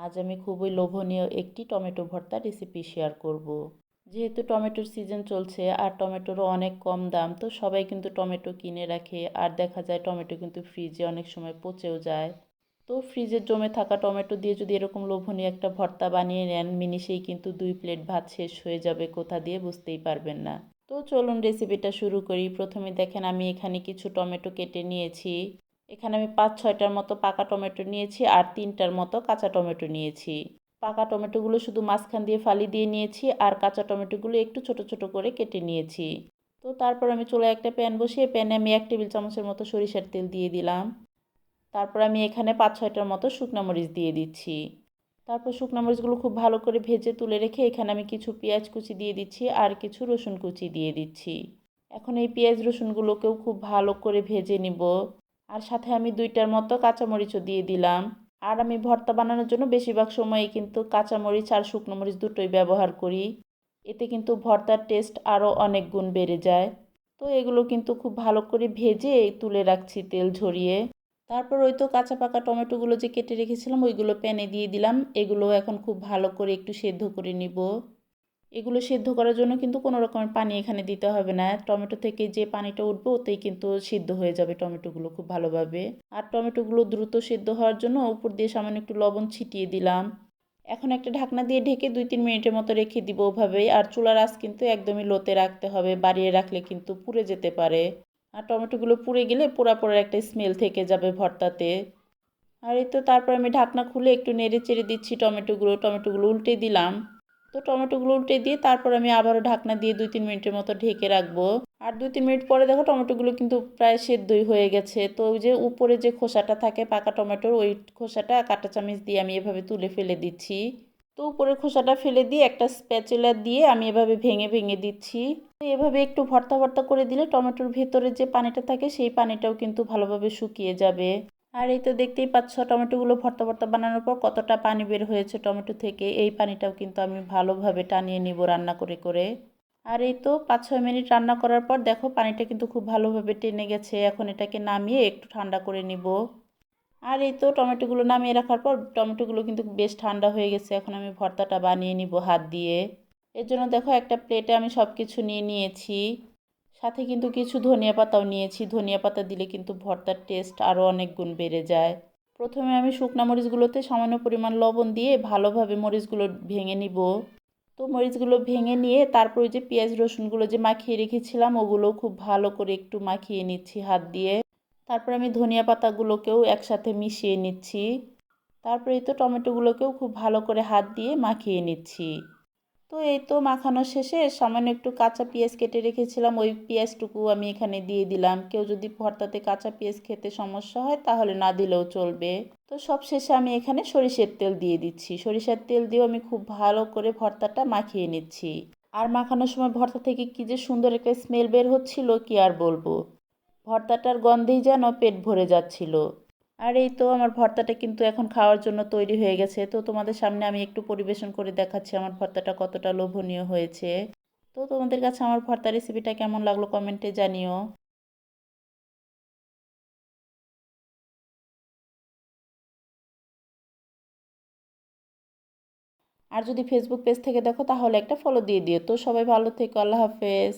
আজ আমি খুবই লোভনীয় একটি টমেটো ভর্তা রেসিপি শেয়ার করব। যেহেতু টমেটোর সিজন চলছে আর টমেটোরও অনেক কম দাম, তো সবাই কিন্তু টমেটো কিনে রাখে আর দেখা যায় টমেটো কিন্তু ফ্রিজে অনেক সময় পচেও যায়। তো ফ্রিজে জমে থাকা টমেটো দিয়ে যদি এরকম লোভনীয় একটা ভর্তা বানিয়ে নেন, মিনিশেই কিন্তু 2 প্লেট ভাত শেষ হয়ে যাবে কোথা দিয়ে বুঝতেই পারবেন না। তো চলুন রেসিপিটা শুরু করি। প্রথমে দেখেন আমি এখানে কিছু টমেটো কেটে নিয়েছি। এখানে আমি 5-6টার মতো পাকা টমেটো নিয়েছি আর 3টার মতো কাঁচা টমেটো নিয়েছি। পাকা টমেটোগুলো শুধু মাঝখান দিয়ে ফালি দিয়ে নিয়েছি আর কাঁচা টমেটোগুলো একটু ছোট ছোট করে কেটে নিয়েছি। তো তারপর আমি চুলায় একটা প্যান বসিয়ে প্যানে আমি 1 টেবিল চামচের মতো সরিষার তেল দিয়ে দিলাম। তারপর আমি এখানে 5-6টার মতো শুকনো মরিচ দিয়ে দিচ্ছি। তারপর শুকনো মরিচগুলো খুব ভালো করে ভেজে তুলে রেখে এখানে আমি কিছু পেঁয়াজ কুচি দিয়ে দিচ্ছি আর কিছু রসুন কুচি দিয়ে দিচ্ছি। এখন এই পেঁয়াজ রসুনগুলোকেও খুব ভালো করে ভেজে নিব। আর সাথে আমি 2টার মতো কাঁচামরিচও দিয়ে দিলাম। আর আমি ভর্তা বানানোর জন্য বেশিরভাগ সময়ই কিন্তু কাঁচামরিচ আর শুকনো মরিচ দুটোই ব্যবহার করি। এতে কিন্তু ভর্তার টেস্ট আরও অনেক গুণ বেড়ে যায়। তো এগুলো কিন্তু খুব ভালো করে ভেজে তুলে রাখছি তেল ঝরিয়ে। তারপর ওই তো কাঁচা পাকা টমেটোগুলো যে কেটে রেখেছিলাম ওইগুলো প্যানে দিয়ে দিলাম। এগুলো এখন খুব ভালো করে একটু সেদ্ধ করে নিব। এগুলো সেদ্ধ করার জন্য কিন্তু কোনো রকমের পানি এখানে দিতে হবে না। টমেটো থেকে যে পানিটা উঠবে ওতেই কিন্তু সিদ্ধ হয়ে যাবে টমেটোগুলো খুব ভালোভাবে। আর টমেটোগুলো দ্রুত সেদ্ধ হওয়ার জন্য উপর দিয়ে সামান্য একটু লবণ ছিটিয়ে দিলাম। এখন একটা ঢাকনা দিয়ে ঢেকে 2-3 মিনিটের মতো রেখে দিব ওভাবেই। আর চুলার আঁচ কিন্তু একদমই লোতে রাখতে হবে, বাড়িয়ে রাখলে কিন্তু পুড়ে যেতে পারে। আর টমেটোগুলো পুড়ে গেলে পোড়া পোড়া একটা স্মেল থেকে যাবে ভর্তাতে। আর এই তো তারপর আমি ঢাকনা খুলে একটু নেড়ে চেড়ে দিচ্ছি টমেটোগুলো উল্টে দিলাম। তো টমেটোগুলো উল্টে দিয়ে তারপর আমি আবারও ঢাকনা দিয়ে 2-3 মিনিটের মতো ঢেকে রাখবো। আর 2-3 মিনিট পরে দেখো টমেটোগুলো কিন্তু প্রায় সেদ্ধই হয়ে গেছে। তো ওই যে উপরে যে খোসাটা থাকে পাকা টমেটোর, ওই খোসাটা কাঁটা চামচ দিয়ে আমি এভাবে তুলে ফেলে দিচ্ছি। তো উপরের খোসাটা ফেলে দিয়ে একটা স্প্যাচুলা দিয়ে আমি এভাবে ভেঙে ভেঙে দিচ্ছি। তো এভাবে একটু ভর্তা ভর্তা করে দিলে টমেটোর ভেতরে যে পানিটা থাকে সেই পানিটাও কিন্তু ভালোভাবে শুকিয়ে যাবে। আর এই তো দেখতেই পাচ্ছ টমেটোগুলো ভর্তা ভর্তা বানানোর পর কতটা পানি বের হয়েছে টমেটো থেকে। এই পানিটাও কিন্তু আমি ভালোভাবে টানিয়ে নিব রান্না করে করে। আর এই তো 5-6 মিনিট রান্না করার পর দেখো পানিটা কিন্তু খুব ভালোভাবে টেনে গেছে। এখন এটাকে নামিয়ে একটু ঠান্ডা করে নিব। আর এই তো টমেটোগুলো নামিয়ে রাখার পর টমেটোগুলো কিন্তু বেশ ঠান্ডা হয়ে গেছে। এখন আমি ভর্তাটা বানিয়ে নিব হাত দিয়ে। এর জন্য দেখো একটা প্লেটে আমি সব কিছু নিয়ে নিয়েছি। সাথে কিন্তু কিছু ধনিয়া পাতাও নিয়েছি। ধনিয়া পাতা দিলে কিন্তু ভর্তার টেস্ট আরও অনেক গুণ বেড়ে যায়। প্রথমে আমি শুকনা মরিচগুলোতে সামান্য পরিমাণ লবণ দিয়ে ভালোভাবে মরিচগুলো ভেঙে নিব। তো মরিচগুলো ভেঙে নিয়ে তারপর ওই যে পেঁয়াজ রসুনগুলো যে মাখিয়ে রেখেছিলাম ওগুলো খুব ভালো করে একটু মাখিয়ে নিচ্ছি হাত দিয়ে। তারপর আমি ধনিয়া পাতাগুলোকেও একসাথে মিশিয়ে নিচ্ছি। তারপরে এই তো টমেটোগুলোকেও খুব ভালো করে হাত দিয়ে মাখিয়ে নিচ্ছি। তো এই তো মাখানো শেষে সামান্য একটু কাঁচা পেঁয়াজ কেটে রেখেছিলাম, ওই পেঁয়াজটুকু আমি এখানে দিয়ে দিলাম। কেউ যদি ভর্তাতে কাঁচা পেঁয়াজ খেতে সমস্যা হয় তাহলে না দিলেও চলবে। তো সব শেষে আমি এখানে সরিষার তেল দিয়ে দিচ্ছি। সরিষার তেল দিয়েও আমি খুব ভালো করে ভর্তাটা মাখিয়ে নিচ্ছি। আর মাখানোর সময় ভর্তা থেকে কি যে সুন্দর একটা স্মেল বের হচ্ছিল কি আর বলবো। ভর্তাটার গন্ধেই যেন পেট ভরে যাচ্ছিল। আর এই তো আমার ভর্তাটা কিন্তু এখন খাওয়ার জন্য তৈরি হয়ে গেছে। তো তোমাদের সামনে আমি একটু পরিবেশন করে দেখাচ্ছি আমার ভর্তাটা কতটা লোভনীয় হয়েছে। তো তোমাদের কাছে আমার ভর্তা রেসিপিটা কেমন লাগলো কমেন্টে জানিও। আর যদি ফেসবুক পেজ থেকে দেখো তাহলে একটা ফলো দিয়ে দিও। তো সবাই ভালো থেকো, আল্লাহ হাফেজ।